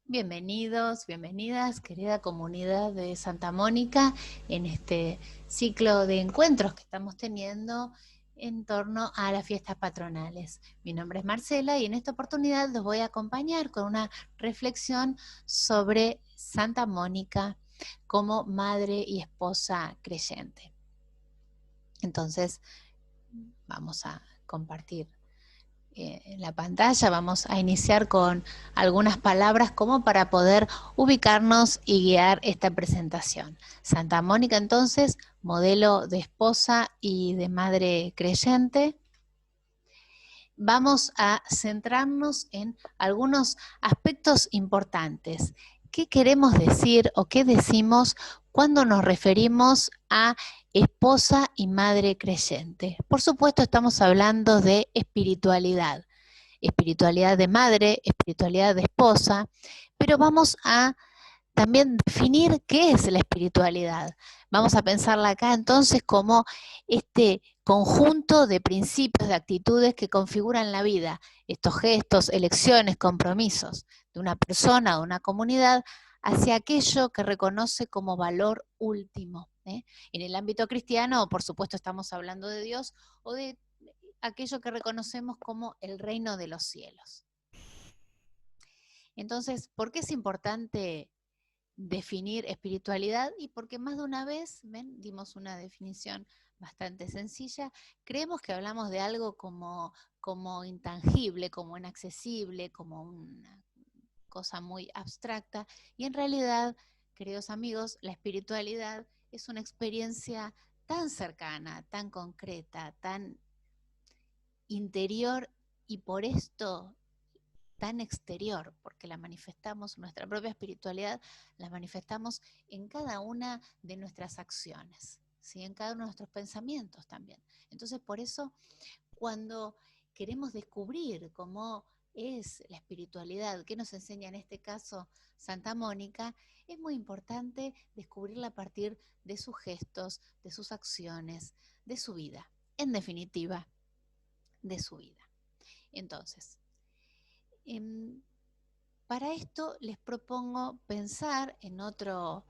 Bienvenidos, bienvenidas, querida comunidad de Santa Mónica, en este ciclo de encuentros que estamos teniendo en torno a las fiestas patronales. Mi nombre es Marcela y en esta oportunidad los voy a acompañar con una reflexión sobre Santa Mónica como madre y esposa creyente. Entonces, vamos a compartir en la pantalla. Vamos a iniciar con algunas palabras como para poder ubicarnos y guiar esta presentación. Santa Mónica, entonces, modelo de esposa y de madre creyente. Vamos a centrarnos en algunos aspectos importantes. ¿Qué queremos decir o qué decimos cuando nos referimos a esposa y madre creyente? Por supuesto, estamos hablando de espiritualidad de madre, espiritualidad de esposa, pero vamos a también definir qué es la espiritualidad. Vamos a pensarla acá entonces como este conjunto de principios, de actitudes que configuran la vida, estos gestos, elecciones, compromisos de una persona o de una comunidad hacia aquello que reconoce como valor último. En el ámbito cristiano, por supuesto, estamos hablando de Dios o de aquello que reconocemos como el reino de los cielos. Entonces, ¿por qué es importante definir espiritualidad? Y porque más de una vez, ¿ven? Dimos una definición bastante sencilla, creemos que hablamos de algo como intangible, como inaccesible, como una cosa muy abstracta, y en realidad, queridos amigos, la espiritualidad es una experiencia tan cercana, tan concreta, tan interior y por esto tan exterior, porque la manifestamos, nuestra propia espiritualidad la manifestamos en cada una de nuestras acciones, ¿sí? En cada uno de nuestros pensamientos también. Entonces, por eso, cuando queremos descubrir cómo es la espiritualidad, qué nos enseña en este caso Santa Mónica, es muy importante descubrirla a partir de sus gestos, de sus acciones, de su vida, en definitiva, de su vida. Entonces, para esto les propongo pensar en otro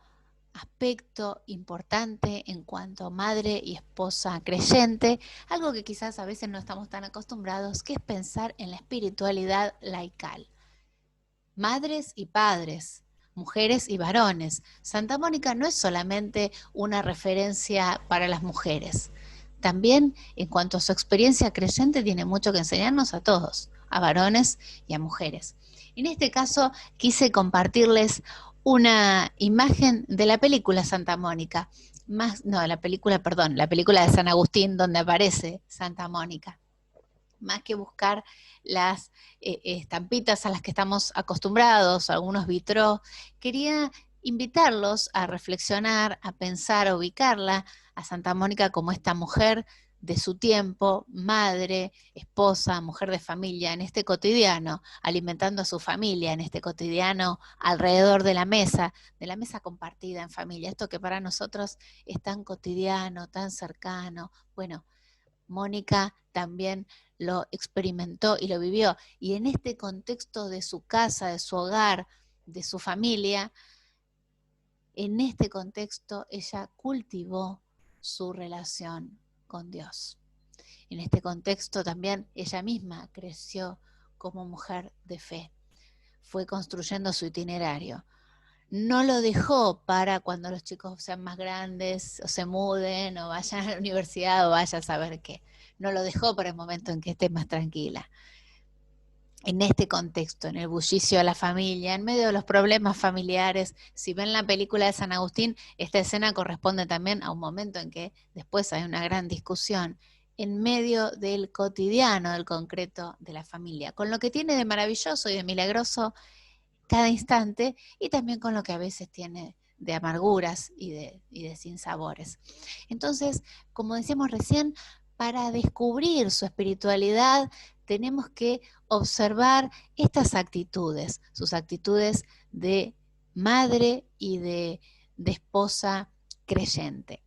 aspecto importante en cuanto a madre y esposa creyente, algo que quizás a veces no estamos tan acostumbrados, que es pensar en la espiritualidad laical. Madres y padres, mujeres y varones. Santa Mónica no es solamente una referencia para las mujeres. También, en cuanto a su experiencia creyente, tiene mucho que enseñarnos a todos, a varones y a mujeres. En este caso, quise compartirles una imagen de la película Santa Mónica, la película de San Agustín, donde aparece Santa Mónica. Más que buscar las estampitas a las que estamos acostumbrados, algunos vitrós, quería invitarlos a reflexionar, a pensar, a ubicarla a Santa Mónica como esta mujer de su tiempo, madre, esposa, mujer de familia en este cotidiano, alimentando a su familia en este cotidiano alrededor de la mesa compartida en familia, esto que para nosotros es tan cotidiano, tan cercano. Bueno, Mónica también lo experimentó y lo vivió. Y en este contexto de su casa, de su hogar, de su familia, en este contexto ella cultivó su relación con Dios. En este contexto también ella misma creció como mujer de fe. Fue construyendo su itinerario. No lo dejó para cuando los chicos sean más grandes o se muden o vayan a la universidad o vaya a saber qué. No lo dejó para el momento en que esté más tranquila. En este contexto, en el bullicio de la familia, en medio de los problemas familiares, si ven la película de San Agustín, esta escena corresponde también a un momento en que después hay una gran discusión en medio del cotidiano, del concreto de la familia, con lo que tiene de maravilloso y de milagroso cada instante y también con lo que a veces tiene de amarguras y de sinsabores. Entonces, como decíamos recién, para descubrir su espiritualidad tenemos que observar estas actitudes, sus actitudes de madre y de esposa creyente.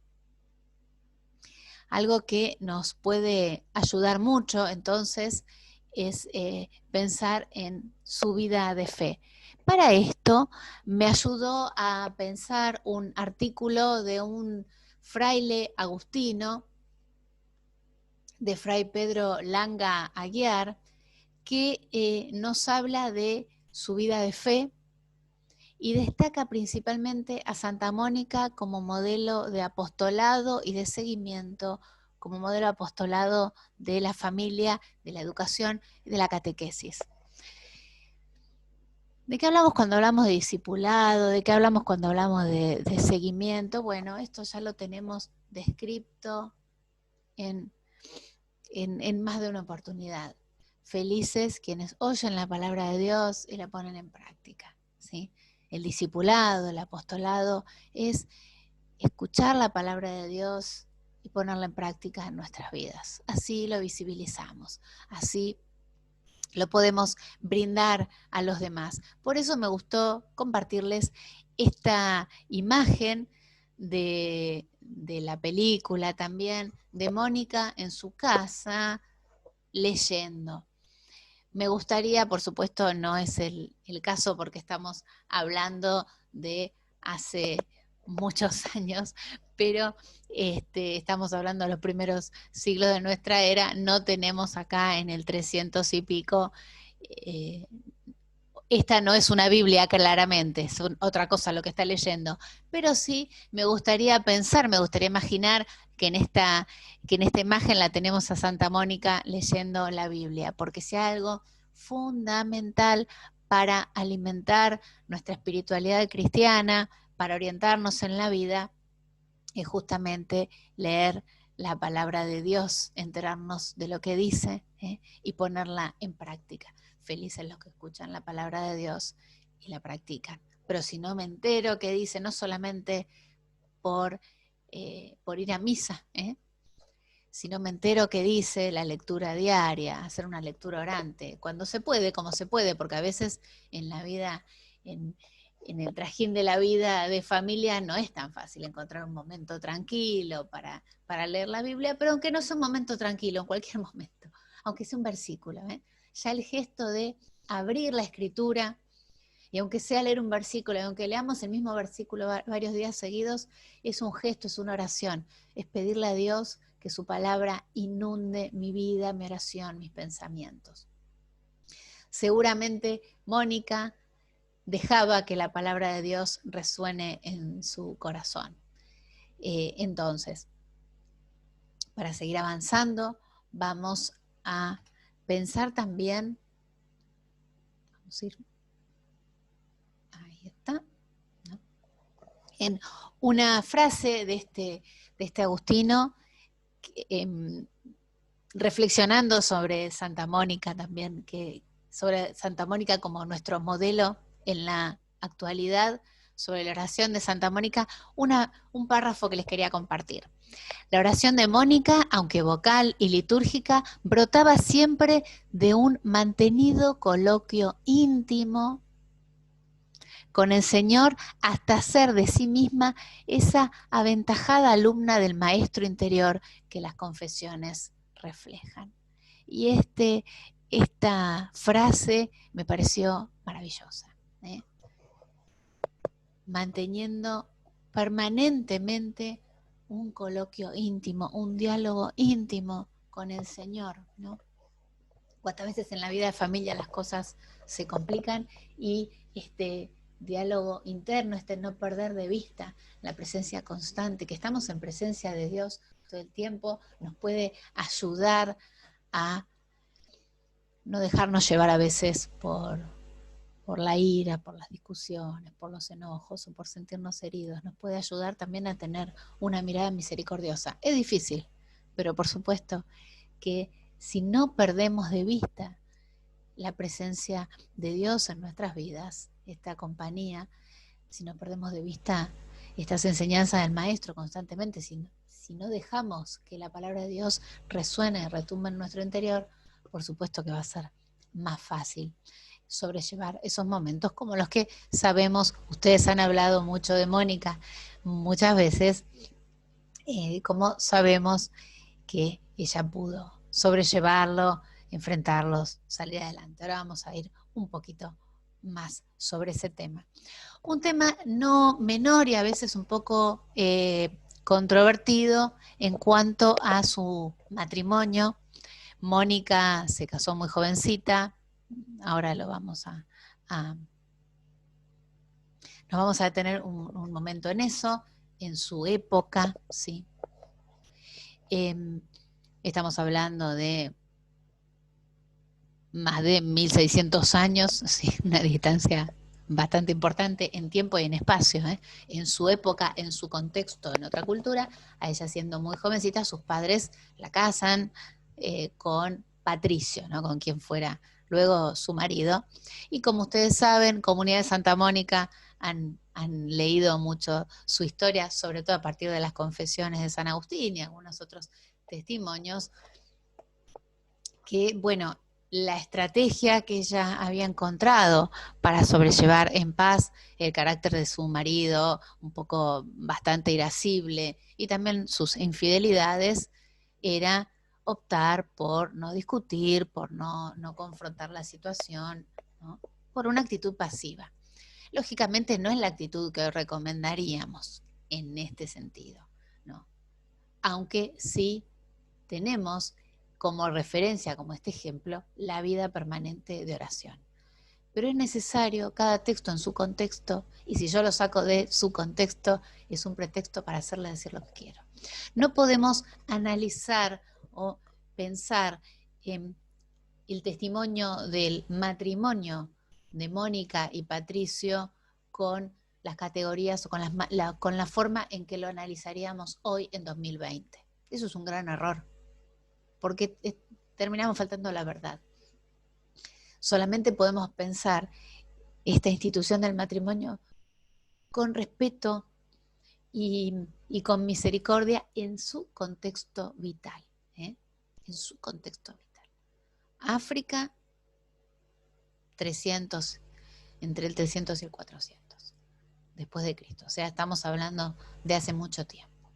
Algo que nos puede ayudar mucho, entonces, es pensar en su vida de fe. Para esto me ayudó a pensar un artículo de un fraile agustino, de Fray Pedro Langa Aguiar, que nos habla de su vida de fe y destaca principalmente a Santa Mónica como modelo de apostolado y de seguimiento, como modelo de apostolado de la familia, de la educación y de la catequesis. ¿De qué hablamos cuando hablamos de discipulado? ¿De qué hablamos cuando hablamos de seguimiento? Bueno, esto ya lo tenemos descrito en más de una oportunidad. Felices quienes oyen la palabra de Dios y la ponen en práctica, ¿sí? El discipulado, el apostolado es escuchar la palabra de Dios y ponerla en práctica en nuestras vidas. Así lo visibilizamos, así lo podemos brindar a los demás. Por eso me gustó compartirles esta imagen de la película también, de Mónica en su casa leyendo. Me gustaría, por supuesto, no es el caso porque estamos hablando de hace muchos años, pero estamos hablando de los primeros siglos de nuestra era, no tenemos acá en el 300 y pico, esta no es una Biblia claramente, es otra cosa lo que está leyendo, pero sí me gustaría pensar, me gustaría imaginar que en esta imagen la tenemos a Santa Mónica leyendo la Biblia, porque si hay algo fundamental para alimentar nuestra espiritualidad cristiana, para orientarnos en la vida, es justamente leer la palabra de Dios, enterarnos de lo que dice y ponerla en práctica. Felices los que escuchan la palabra de Dios y la practican. Pero si no me entero qué dice, no solamente por ir a misa, si no me entero qué dice la lectura diaria, hacer una lectura orante, cuando se puede, como se puede, porque a veces en la vida, en el trajín de la vida de familia no es tan fácil encontrar un momento tranquilo para leer la Biblia, pero aunque no sea un momento tranquilo, en cualquier momento, aunque sea un versículo, ya el gesto de abrir la escritura, y aunque sea leer un versículo, y aunque leamos el mismo versículo varios días seguidos, es un gesto, es una oración, es pedirle a Dios que su palabra inunde mi vida, mi oración, mis pensamientos. Seguramente Mónica dejaba que la palabra de Dios resuene en su corazón. Entonces, para seguir avanzando, vamos a pensar también, vamos a ir, ahí está, ¿no? En una frase de este Agustino, reflexionando sobre Santa Mónica también, sobre Santa Mónica como nuestro modelo en la actualidad, sobre la oración de Santa Mónica, un párrafo que les quería compartir. La oración de Mónica, aunque vocal y litúrgica, brotaba siempre de un mantenido coloquio íntimo con el Señor hasta ser de sí misma esa aventajada alumna del maestro interior que las confesiones reflejan. Y esta frase me pareció maravillosa, manteniendo permanentemente un coloquio íntimo, un diálogo íntimo con el Señor, ¿no? Cuántas veces en la vida de familia las cosas se complican y este diálogo interno, no perder de vista la presencia constante, que estamos en presencia de Dios todo el tiempo, nos puede ayudar a no dejarnos llevar a veces por la ira, por las discusiones, por los enojos o por sentirnos heridos. Nos puede ayudar también a tener una mirada misericordiosa. Es difícil, pero por supuesto que si no perdemos de vista la presencia de Dios en nuestras vidas, esta compañía, si no perdemos de vista estas enseñanzas del Maestro constantemente, si no dejamos que la palabra de Dios resuene y retumbe en nuestro interior, por supuesto que va a ser más fácil sobrellevar esos momentos como los que sabemos, ustedes han hablado mucho de Mónica muchas veces, como sabemos que ella pudo sobrellevarlo enfrentarlos, salir adelante. Ahora vamos a ir un poquito más sobre ese tema. Un tema no menor y a veces un poco controvertido en cuanto a su matrimonio. Mónica se casó muy jovencita, ahora lo vamos nos vamos a detener un momento en eso, en su época, ¿sí? Estamos hablando de más de 1600 años, ¿sí? Una distancia bastante importante en tiempo y en espacio, ¿eh? En su época, en su contexto, en otra cultura. A ella siendo muy jovencita, sus padres la casan con Patricio, ¿no? Con quien fuera luego su marido. Y como ustedes saben, Comunidad de Santa Mónica han leído mucho su historia, sobre todo a partir de las confesiones de San Agustín y algunos otros testimonios, que, bueno, la estrategia que ella había encontrado para sobrellevar en paz el carácter de su marido, un poco bastante irascible, y también sus infidelidades, era optar por no discutir, por no confrontar la situación, ¿no? Por una actitud pasiva. Lógicamente no es la actitud que recomendaríamos en este sentido, ¿no? Aunque sí tenemos como referencia, como este ejemplo, la vida permanente de oración. Pero es necesario cada texto en su contexto, y si yo lo saco de su contexto, es un pretexto para hacerle decir lo que quiero. No podemos analizar o pensar en el testimonio del matrimonio de Mónica y Patricio con las categorías o con la forma en que lo analizaríamos hoy en 2020. Eso es un gran error, porque terminamos faltando la verdad. Solamente podemos pensar esta institución del matrimonio con respeto y con misericordia en su contexto vital, ¿eh? En su contexto vital. África, 300, entre el 300 y el 400, después de Cristo. O sea, estamos hablando de hace mucho tiempo.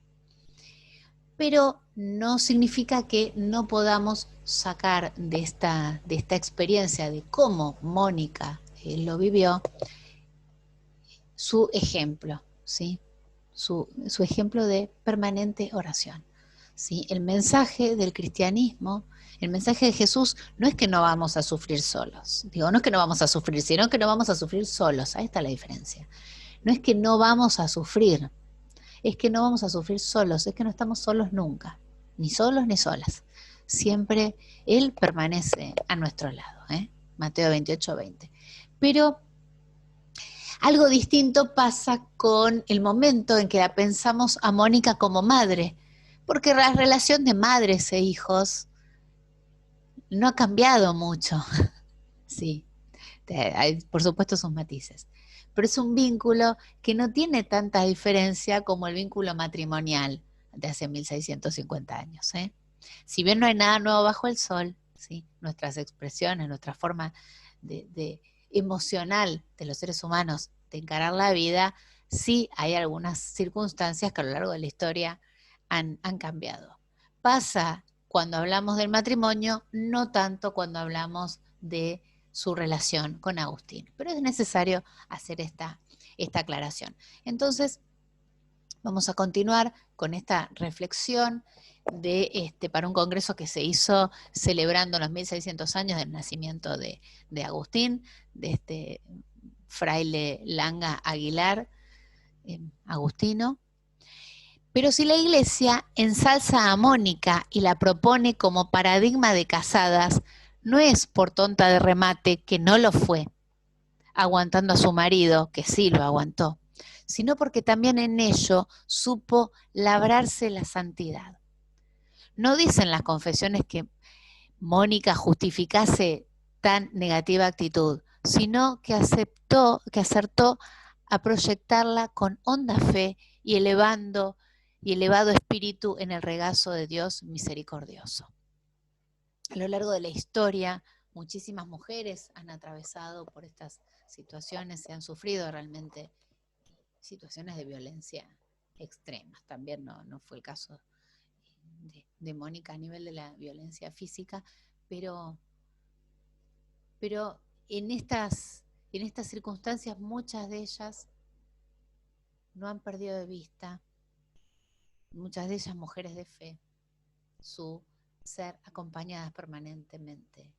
Pero no significa que no podamos sacar de esta experiencia de cómo Mónica lo vivió su ejemplo, ¿sí? Su ejemplo de permanente oración, ¿sí? El mensaje del cristianismo, el mensaje de Jesús no es que no vamos a sufrir solos, digo, no es que no vamos a sufrir, sino que no vamos a sufrir solos, ahí está la diferencia. No es que no vamos a sufrir, es que no vamos a sufrir solos, es que no estamos solos nunca, ni solos ni solas. Siempre Él permanece a nuestro lado, ¿eh? Mateo 28, 20. Pero algo distinto pasa con el momento en que la pensamos a Mónica como madre, porque la relación de madres e hijos no ha cambiado mucho, sí, hay por supuesto sus matices, pero es un vínculo que no tiene tanta diferencia como el vínculo matrimonial de hace 1650 años, ¿eh? Si bien no hay nada nuevo bajo el sol, ¿sí? Nuestras expresiones, nuestra forma de emocional de los seres humanos de encarar la vida, sí hay algunas circunstancias que a lo largo de la historia han cambiado. Pasa cuando hablamos del matrimonio, no tanto cuando hablamos de su relación con Agustín, pero es necesario hacer esta aclaración. Entonces, vamos a continuar con esta reflexión para un congreso que se hizo celebrando los 1600 años del nacimiento de Agustín, de este fraile Langa Aguilar, agustino. Pero si la Iglesia ensalza a Mónica y la propone como paradigma de casadas, no es por tonta de remate, que no lo fue, aguantando a su marido, que sí lo aguantó, sino porque también en ello supo labrarse la santidad. No dicen las confesiones que Mónica justificase tan negativa actitud, sino que acertó a proyectarla con honda fe y elevado espíritu en el regazo de Dios misericordioso. A lo largo de la historia, muchísimas mujeres han atravesado por estas situaciones, se han sufrido realmente situaciones de violencia extremas. También no fue el caso de Mónica a nivel de la violencia física, pero Pero en estas circunstancias, muchas de ellas no han perdido de vista, muchas de ellas mujeres de fe, su ser acompañadas permanentemente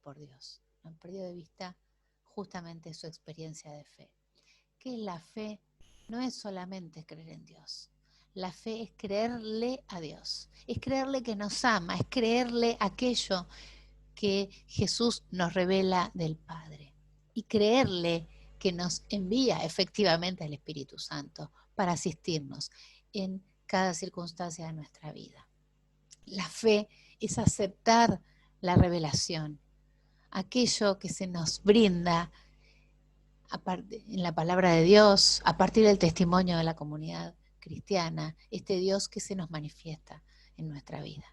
por Dios. No han perdido de vista justamente su experiencia de fe. ¿Qué es la fe? No es solamente creer en Dios. La fe es creerle a Dios, es creerle que nos ama, es creerle aquello que Jesús nos revela del Padre y creerle que nos envía efectivamente al Espíritu Santo para asistirnos en cada circunstancia de nuestra vida. La fe es aceptar la revelación, aquello que se nos brinda en la palabra de Dios, a partir del testimonio de la comunidad cristiana, este Dios que se nos manifiesta en nuestra vida,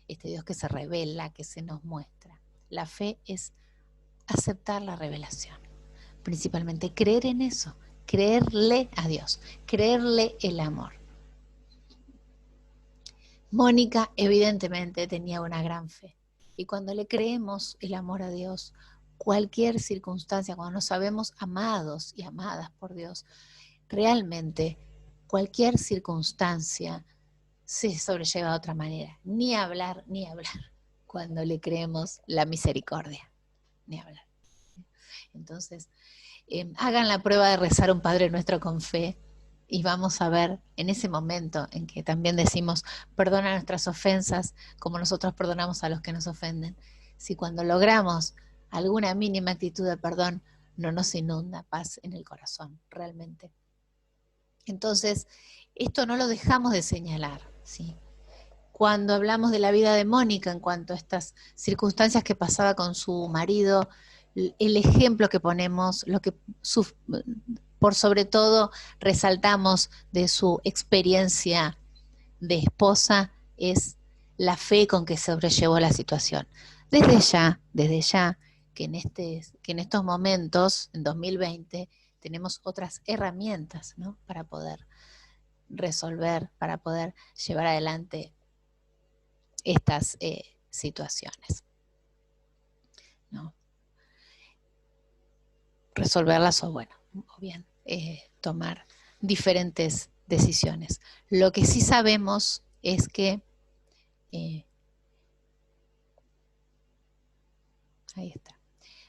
este Dios que se revela, que se nos muestra. La fe es aceptar la revelación, principalmente creer en eso, creerle a Dios, creerle el amor. Mónica evidentemente tenía una gran fe, y cuando le creemos el amor a Dios, cualquier circunstancia, cuando nos sabemos amados y amadas por Dios, realmente cualquier circunstancia se sobrelleva de otra manera. Ni hablar, cuando le creemos la misericordia. Ni hablar. Entonces, hagan la prueba de rezar un Padre Nuestro con fe y vamos a ver en ese momento en que también decimos, perdona nuestras ofensas como nosotros perdonamos a los que nos ofenden. Si cuando logramos alguna mínima actitud de perdón, no nos inunda paz en el corazón, realmente. Entonces, esto no lo dejamos de señalar, ¿sí? Cuando hablamos de la vida de Mónica en cuanto a estas circunstancias que pasaba con su marido, el ejemplo que ponemos, lo que por sobre todo resaltamos de su experiencia de esposa, es la fe con que sobrellevó la situación. Desde ya, que en estos momentos, en 2020, tenemos otras herramientas, ¿no?, para poder resolver, para poder llevar adelante estas situaciones, ¿no? Resolverlas o bien tomar diferentes decisiones. Lo que sí sabemos es que ahí está.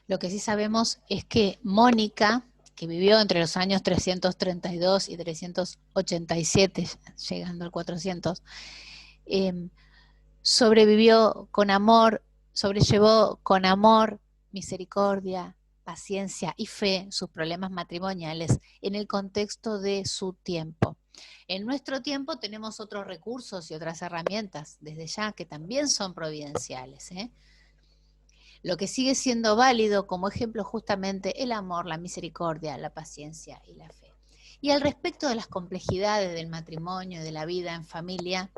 Lo que sí sabemos es que Mónica, que vivió entre los años 332 y 387, llegando al 400, sobrellevó con amor, misericordia, paciencia y fe sus problemas matrimoniales en el contexto de su tiempo. En nuestro tiempo tenemos otros recursos y otras herramientas, desde ya, que también son providenciales, ¿eh? Lo que sigue siendo válido como ejemplo justamente el amor, la misericordia, la paciencia y la fe. Y al respecto de las complejidades del matrimonio, de la vida en familia,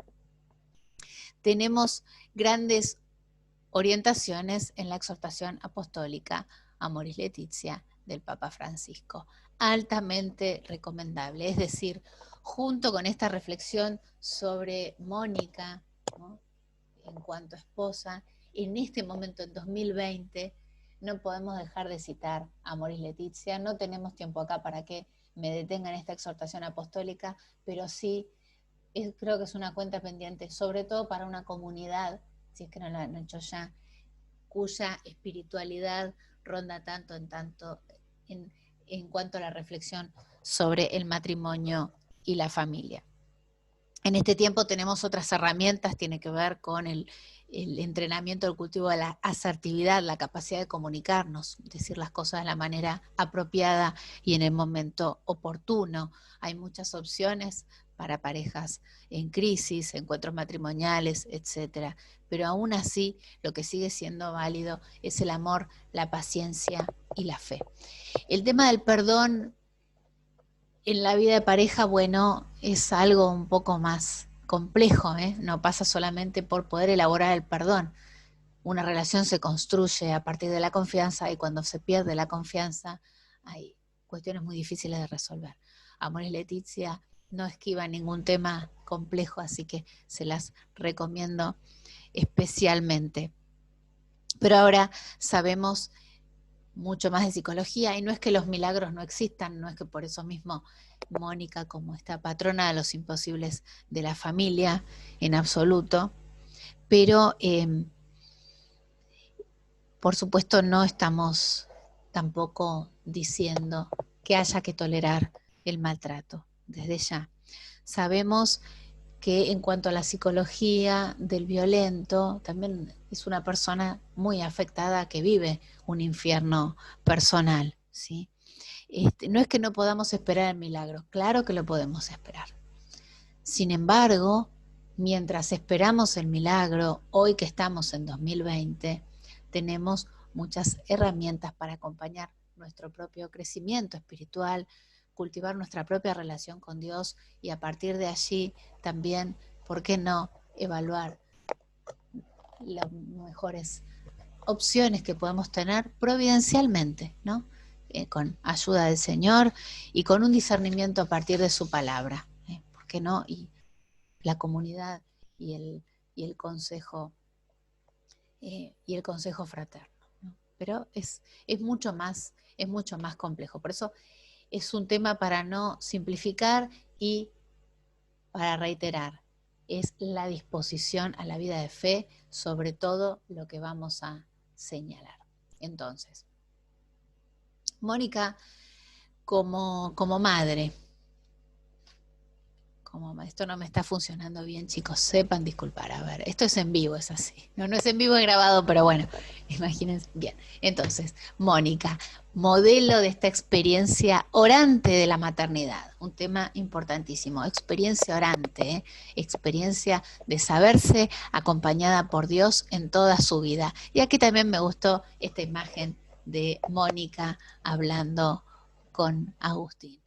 tenemos grandes orientaciones en la exhortación apostólica Amoris Laetitia del Papa Francisco, altamente recomendable. Es decir, junto con esta reflexión sobre Mónica, ¿no?, en cuanto a esposa, en este momento, en 2020, no podemos dejar de citar a Amoris Laetitia. No tenemos tiempo acá para que me detenga en esta exhortación apostólica, pero sí creo que es una cuenta pendiente, sobre todo para una comunidad, si es que no la han hecho ya, cuya espiritualidad ronda tanto en cuanto a la reflexión sobre el matrimonio y la familia. En este tiempo tenemos otras herramientas, tiene que ver con el entrenamiento del cultivo de la asertividad, la capacidad de comunicarnos, decir las cosas de la manera apropiada y en el momento oportuno. Hay muchas opciones para parejas en crisis, encuentros matrimoniales, etcétera. Pero aún así, lo que sigue siendo válido es el amor, la paciencia y la fe. El tema del perdón en la vida de pareja, es algo un poco más complejo, ¿eh? No pasa solamente por poder elaborar el perdón. Una relación se construye a partir de la confianza y cuando se pierde la confianza hay cuestiones muy difíciles de resolver. Amoris Laetitia no esquiva ningún tema complejo, así que se las recomiendo especialmente. Pero ahora sabemos mucho más de psicología, y no es que los milagros no existan, no es que por eso mismo Mónica, como esta patrona de los imposibles de la familia, en absoluto, pero por supuesto no estamos tampoco diciendo que haya que tolerar el maltrato, desde ya. Sabemos que en cuanto a la psicología del violento, también es una persona muy afectada que vive un infierno personal, ¿sí? No es que no podamos esperar el milagro, claro que lo podemos esperar. Sin embargo, mientras esperamos el milagro, hoy que estamos en 2020, tenemos muchas herramientas para acompañar nuestro propio crecimiento espiritual, cultivar nuestra propia relación con Dios y a partir de allí también, ¿por qué no?, evaluar las mejores opciones que podemos tener providencialmente, ¿no? Con ayuda del Señor y con un discernimiento a partir de su palabra, ¿por qué no? Y la comunidad y el consejo fraterno, ¿no? Pero es mucho más complejo. Por eso es un tema para no simplificar y para reiterar. Es la disposición a la vida de fe sobre todo lo que vamos a señalar. Entonces, Mónica, como madre, esto no me está funcionando bien, chicos, sepan disculpar. A ver, esto es en vivo, es así. No es en vivo, es grabado, pero bueno, imagínense. Bien, entonces, Mónica, modelo de esta experiencia orante de la maternidad, un tema importantísimo, experiencia orante, experiencia de saberse acompañada por Dios en toda su vida. Y aquí también me gustó esta imagen de Mónica hablando con Agustín,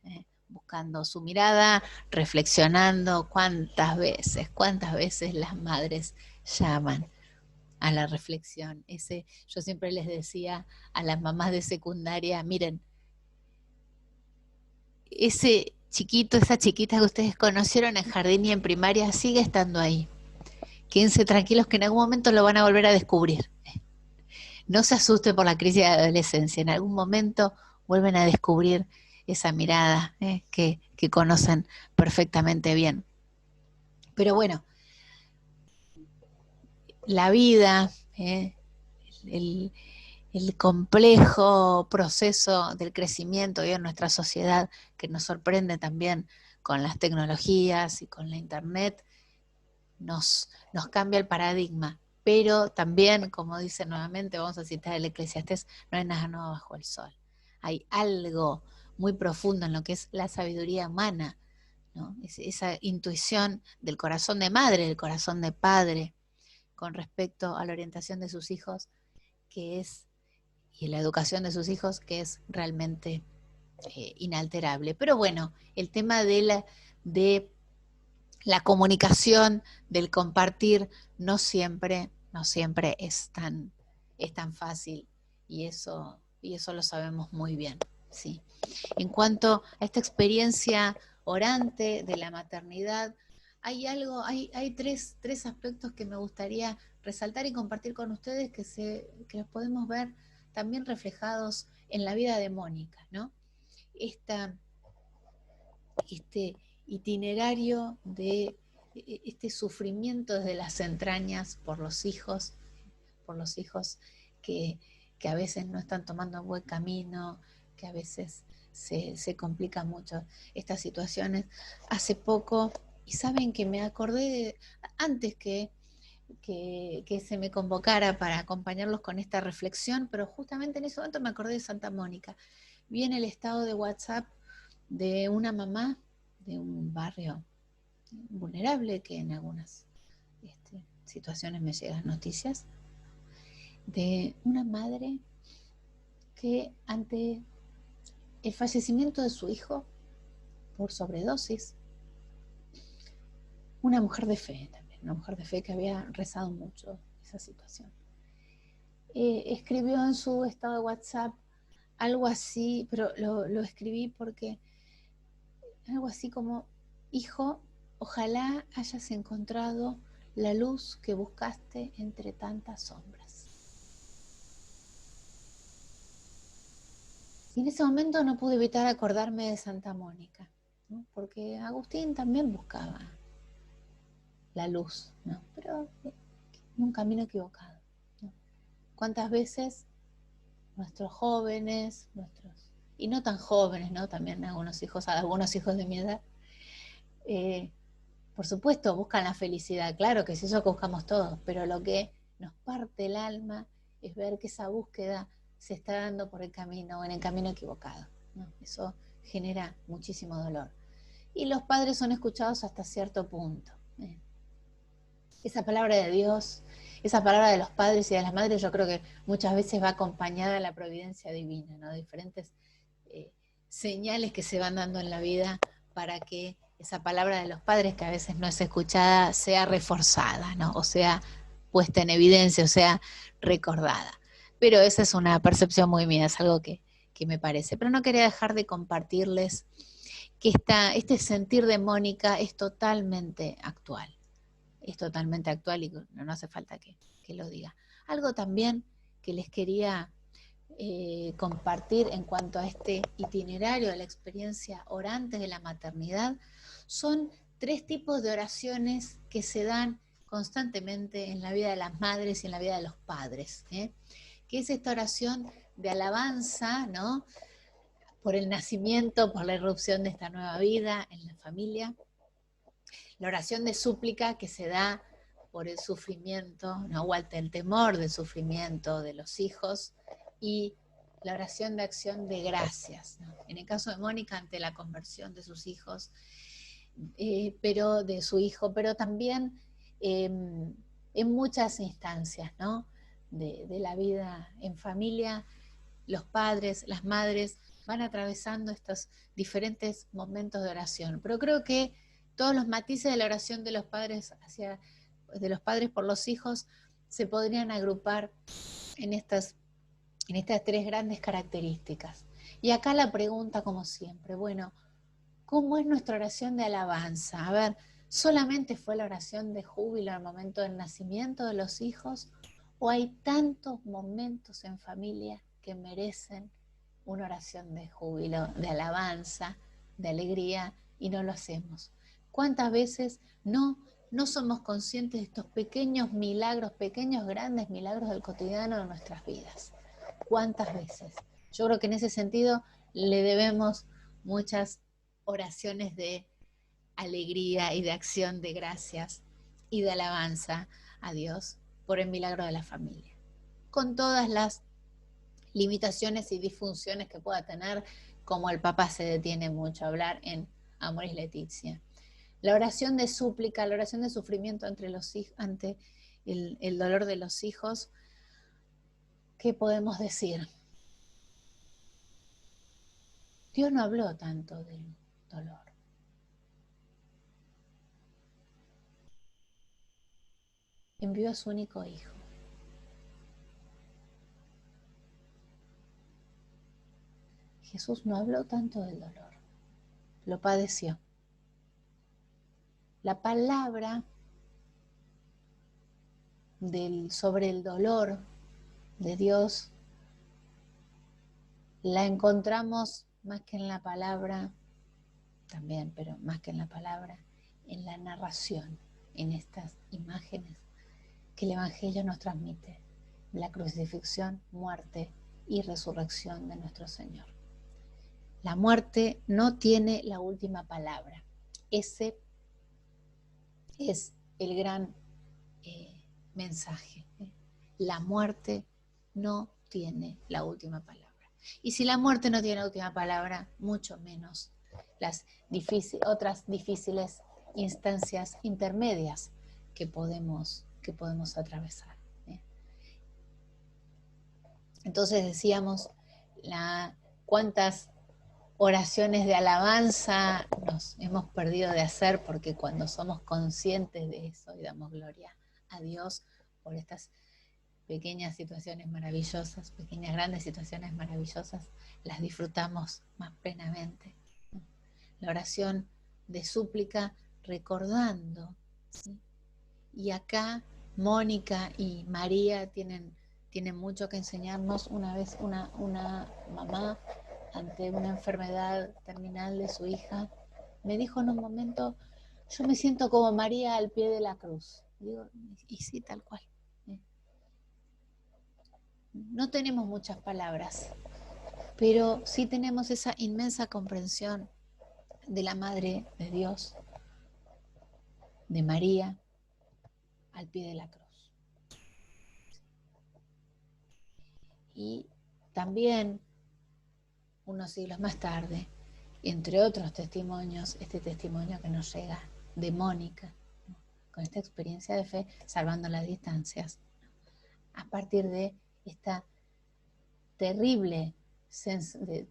buscando su mirada, reflexionando. Cuántas veces las madres llaman a la reflexión. Yo siempre les decía a las mamás de secundaria, miren, ese chiquito, esa chiquita que ustedes conocieron en jardín y en primaria sigue estando ahí. Quédense tranquilos que en algún momento lo van a volver a descubrir. No se asusten por la crisis de adolescencia, en algún momento vuelven a descubrir esa mirada que conocen perfectamente bien. Pero bueno, la vida, el, el complejo proceso del crecimiento hoy en nuestra sociedad, que nos sorprende también con las tecnologías y con la internet, nos cambia el paradigma. Pero también, como dice nuevamente, vamos a citar el Eclesiastés, no hay nada nuevo bajo el sol. Hay algo muy profundo en lo que es la sabiduría humana, ¿no? Esa intuición del corazón de madre, del corazón de padre, con respecto a la orientación de sus hijos, y la educación de sus hijos, que es realmente inalterable. Pero bueno, el tema de la comunicación, del compartir, no siempre es tan fácil, y eso lo sabemos muy bien, ¿sí? En cuanto a esta experiencia orante de la maternidad, hay tres aspectos que me gustaría resaltar y compartir con ustedes que los podemos ver también reflejados en la vida de Mónica, ¿no? Este itinerario de este sufrimiento desde las entrañas por los hijos que, que a veces no están tomando un buen camino, que a veces se complican mucho estas situaciones. Hace poco, y saben que me acordé, antes que se me convocara para acompañarlos con esta reflexión, pero justamente en ese momento me acordé de Santa Mónica. Vi en el estado de WhatsApp de una mamá de un barrio vulnerable, que en algunas situaciones me llegan noticias, de una madre que ante el fallecimiento de su hijo por sobredosis, una mujer de fe también, una mujer de fe que había rezado mucho esa situación, escribió en su estado de WhatsApp algo así, pero lo escribí porque algo así como: hijo, ojalá hayas encontrado la luz que buscaste entre tantas sombras. Y en ese momento no pude evitar acordarme de Santa Mónica, ¿no? Porque Agustín también buscaba la luz, ¿no? Pero en un camino equivocado, ¿no? ¿Cuántas veces nuestros jóvenes, y no tan jóvenes, ¿no? También algunos hijos de mi edad, por supuesto buscan la felicidad, claro que sí, eso que buscamos todos, pero lo que nos parte el alma es ver que esa búsqueda se está dando por el camino, en el camino equivocado, ¿no? Eso genera muchísimo dolor. Y los padres son escuchados hasta cierto punto. Esa palabra de Dios, esa palabra de los padres y de las madres, yo creo que muchas veces va acompañada de la providencia divina, ¿no? Diferentes señales que se van dando en la vida para que esa palabra de los padres, que a veces no es escuchada, sea reforzada, ¿no? O sea, puesta en evidencia, o sea, recordada. Pero esa es una percepción muy mía, es algo que me parece. Pero no quería dejar de compartirles que este sentir de Mónica es totalmente actual. Es totalmente actual y no hace falta que lo diga. Algo también que les quería compartir en cuanto a este itinerario de la experiencia orante de la maternidad son 3 tipos de oraciones que se dan constantemente en la vida de las madres y en la vida de los padres, que es esta oración de alabanza, ¿no? Por el nacimiento, por la irrupción de esta nueva vida en la familia, la oración de súplica que se da por el sufrimiento, ¿no? O el temor del sufrimiento de los hijos, y la oración de acción de gracias, ¿no? En el caso de Mónica, ante la conversión de sus hijos, pero de su hijo, pero también en muchas instancias, ¿no? De la vida en familia, los padres, las madres van atravesando estos diferentes momentos de oración. Pero creo que todos los matices de la oración de los padres de los padres por los hijos se podrían agrupar en estas 3 grandes características. Y acá la pregunta, como siempre, bueno, ¿cómo es nuestra oración de alabanza? A ver, ¿solamente fue la oración de júbilo al momento del nacimiento de los hijos? ¿O hay tantos momentos en familia que merecen una oración de júbilo, de alabanza, de alegría, y no lo hacemos? ¿Cuántas veces no somos conscientes de estos pequeños milagros, pequeños grandes milagros del cotidiano de nuestras vidas? ¿Cuántas veces? Yo creo que en ese sentido le debemos muchas oraciones de alegría y de acción de gracias y de alabanza a Dios por el milagro de la familia, con todas las limitaciones y disfunciones que pueda tener, como el Papa se detiene mucho a hablar en Amoris Laetitia. La oración de súplica, la oración de sufrimiento ante el dolor de los hijos, ¿qué podemos decir? Dios no habló tanto del dolor. Envió a su único hijo. Jesús no habló tanto del dolor, lo padeció. La palabra sobre el dolor de Dios la encontramos más que en la palabra, también, pero más que en la palabra, en la narración, en estas imágenes que el Evangelio nos transmite, la crucifixión, muerte y resurrección de nuestro Señor. La muerte no tiene la última palabra. Ese es el gran mensaje. La muerte no tiene la última palabra. Y si la muerte no tiene la última palabra, mucho menos las otras difíciles instancias intermedias que podemos atravesar. Entonces decíamos, cuántas oraciones de alabanza nos hemos perdido de hacer, porque cuando somos conscientes de eso y damos gloria a Dios por estas pequeñas situaciones maravillosas, pequeñas grandes situaciones maravillosas, las disfrutamos más plenamente. La oración de súplica recordando, ¿sí? Y acá Mónica y María tienen mucho que enseñarnos. Una vez una mamá ante una enfermedad terminal de su hija, me dijo en un momento, yo me siento como María al pie de la cruz. Digo, y sí, tal cual. No tenemos muchas palabras, pero sí tenemos esa inmensa comprensión de la Madre de Dios, de María, al pie de la cruz. Y también, unos siglos más tarde, entre otros testimonios, este testimonio que nos llega de Mónica, ¿no? Con esta experiencia de fe, salvando las distancias, a partir de esta terrible de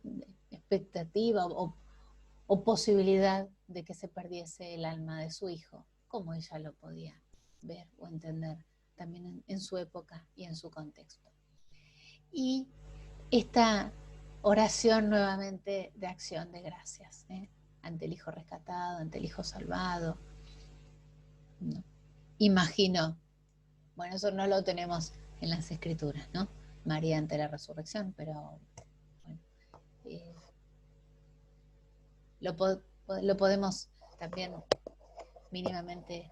expectativa o posibilidad de que se perdiese el alma de su hijo, como ella lo podía ver o entender también en su época y en su contexto. Y esta oración nuevamente de acción de gracias, ante el hijo rescatado, ante el hijo salvado. ¿No? Imagino, bueno, eso no lo tenemos en las escrituras, ¿no? María ante la resurrección, pero bueno, lo podemos también mínimamente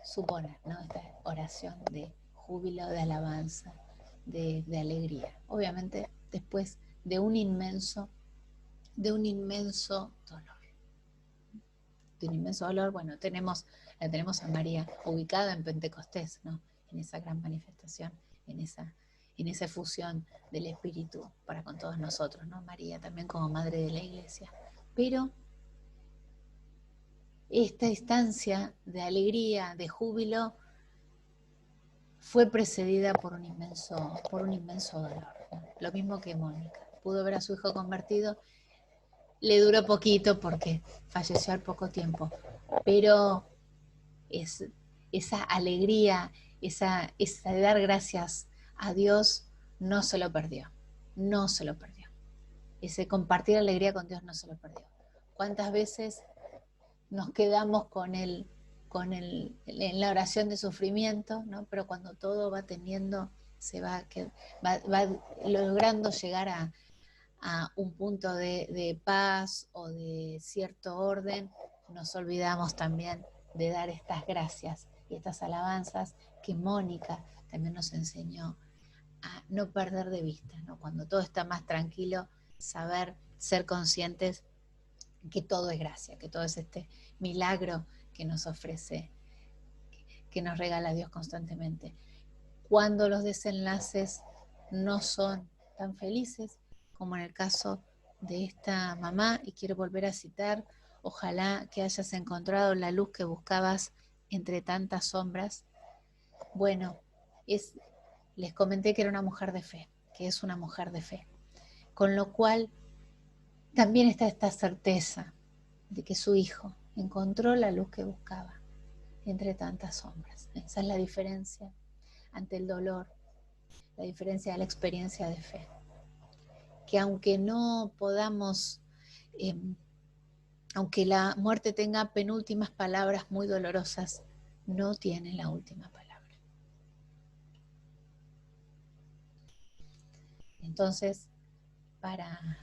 suponer, ¿no? Esta oración de júbilo, de alabanza, de alegría. Obviamente después de un inmenso dolor. De un inmenso dolor, bueno, la tenemos a María ubicada en Pentecostés, ¿no? En esa gran manifestación, en esa fusión del Espíritu para con todos nosotros, ¿no? María también como madre de la Iglesia. Pero esta instancia de alegría, de júbilo, fue precedida por un inmenso dolor, ¿no? Lo mismo que Mónica. Pudo ver a su hijo convertido, le duró poquito porque falleció al poco tiempo, pero esa alegría, esa de dar gracias a Dios, no se lo perdió, no se lo perdió. Ese compartir alegría con Dios no se lo perdió. ¿Cuántas veces nos quedamos en la oración de sufrimiento, ¿no? Pero cuando todo va teniendo, va logrando llegar a un punto de paz o de cierto orden, nos olvidamos también de dar estas gracias y estas alabanzas que Mónica también nos enseñó a no perder de vista, ¿no? Cuando todo está más tranquilo, saber ser conscientes que todo es gracia, que todo es este milagro que nos ofrece, que nos regala Dios constantemente. Cuando los desenlaces no son tan felices como en el caso de esta mamá, y quiero volver a citar, ojalá que hayas encontrado la luz que buscabas entre tantas sombras. Bueno, les comenté que era una mujer de fe, que es una mujer de fe, con lo cual también está esta certeza de que su hijo encontró la luz que buscaba entre tantas sombras. Esa es la diferencia ante el dolor, la diferencia de la experiencia de fe. Que aunque no podamos, aunque la muerte tenga penúltimas palabras muy dolorosas, no tiene la última palabra. Entonces, para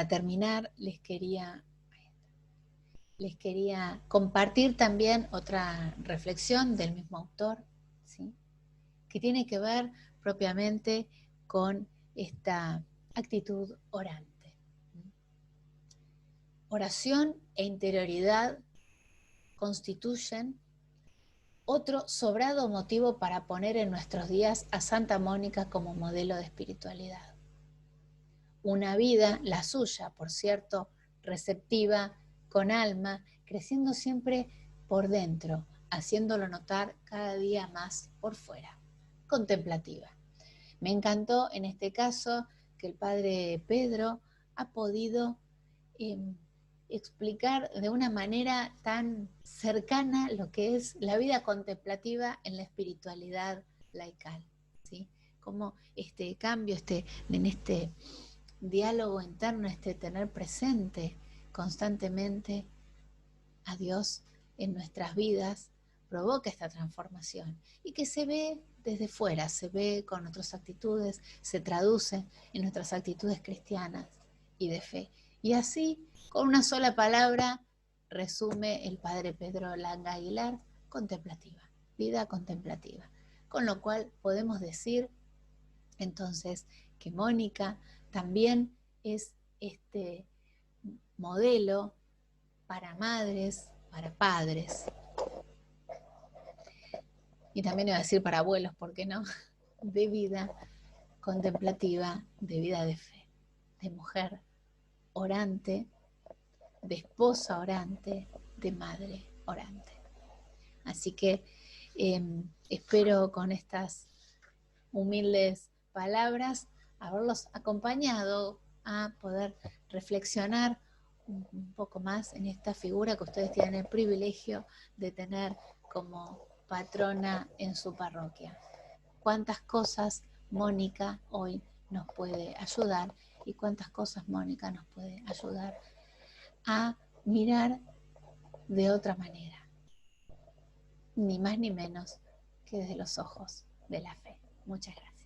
terminar, les quería compartir también otra reflexión del mismo autor, ¿sí? Que tiene que ver propiamente con esta actitud orante. Oración e interioridad constituyen otro sobrado motivo para poner en nuestros días a Santa Mónica como modelo de espiritualidad. Una vida, la suya, por cierto, receptiva, con alma, creciendo siempre por dentro, haciéndolo notar cada día más por fuera, contemplativa. Me encantó en este caso que el padre Pedro ha podido explicar de una manera tan cercana lo que es la vida contemplativa en la espiritualidad laical, ¿sí? Como este cambio, en este diálogo interno, tener presente constantemente a Dios en nuestras vidas, provoca esta transformación y que se ve desde fuera, se ve con nuestras actitudes, se traduce en nuestras actitudes cristianas y de fe. Y así, con una sola palabra, resume el padre Pedro Langa Aguilar: contemplativa, vida contemplativa. Con lo cual podemos decir entonces que Mónica también es este modelo para madres, para padres, y también iba a decir para abuelos, ¿por qué no? De vida contemplativa, de vida de fe, de mujer orante, de esposa orante, de madre orante. Así que espero con estas humildes palabras haberlos acompañado a poder reflexionar un poco más en esta figura que ustedes tienen el privilegio de tener como patrona en su parroquia. Cuántas cosas Mónica hoy nos puede ayudar y cuántas cosas Mónica nos puede ayudar a mirar de otra manera, ni más ni menos que desde los ojos de la fe. Muchas gracias.